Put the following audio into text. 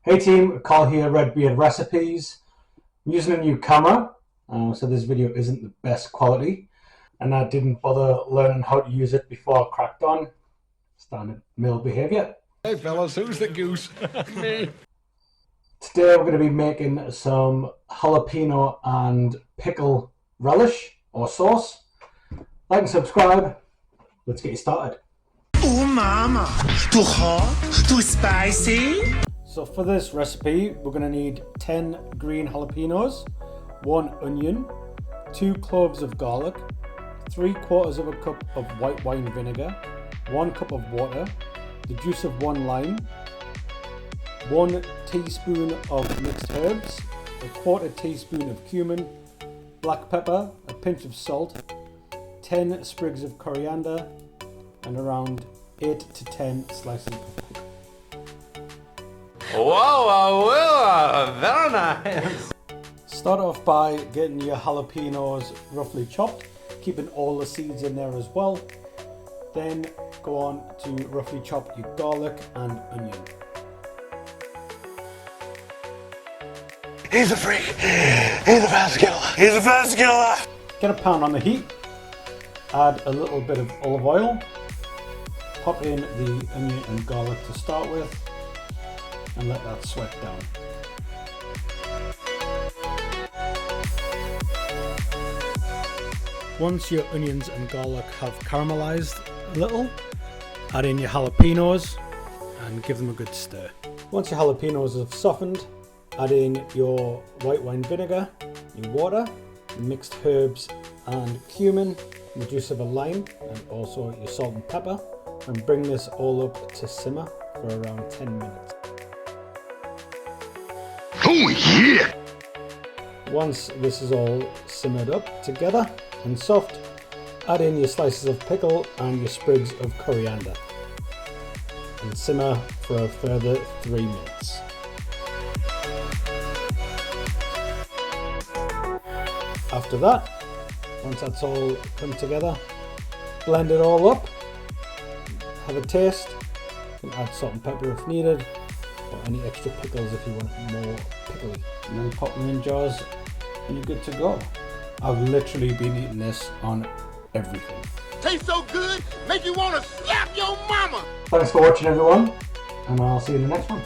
Hey team, Carl here, Redbeard Recipes. I'm using a new camera, so this video isn't the best quality, and I didn't bother learning how to use it before I cracked on. Standard male behaviour. Hey fellas, who's the goose? Me. Today we're going to be making some jalapeno and pickle relish, or sauce. Like and subscribe. Let's get you started. Oh mama, too hot? Too spicy? So for this recipe, we're going to need 10 green jalapenos, 1 onion, 2 cloves of garlic, 3/4 of a cup of white wine vinegar, 1 cup of water, the juice of 1 lime, 1 teaspoon of mixed herbs, 1/4 teaspoon of cumin, black pepper, a pinch of salt, 10 sprigs of coriander, and around 8 to 10 slices of pickle. Whoa, very nice. Start off by getting your jalapenos roughly chopped, keeping all the seeds in there as well. Then go on to roughly chop your garlic and onion. He's a freak. He's a fast killer. He's a fast killer. Get a pan on the heat, add a little bit of olive oil, pop in the onion and garlic to start with, and let that sweat down. Once your onions and garlic have caramelized a little, add in your jalapenos and give them a good stir. Once your jalapenos have softened, add in your white wine vinegar, your water, your mixed herbs and cumin, the juice of a lime, and also your salt and pepper, and bring this all up to simmer for around 10 minutes. Oh yeah! Once this is all simmered up together and soft, add in your slices of pickle and your sprigs of coriander and simmer for a further 3 minutes. After that, once that's all come together, blend it all up, have a taste, you can add salt and pepper if needed, or any extra pickles if you want it more pickly. And then pop them in jars and you're good to go. I've literally been eating this on everything. Tastes so good, make you want to slap your mama. Thanks for watching everyone, and I'll see you in the next one.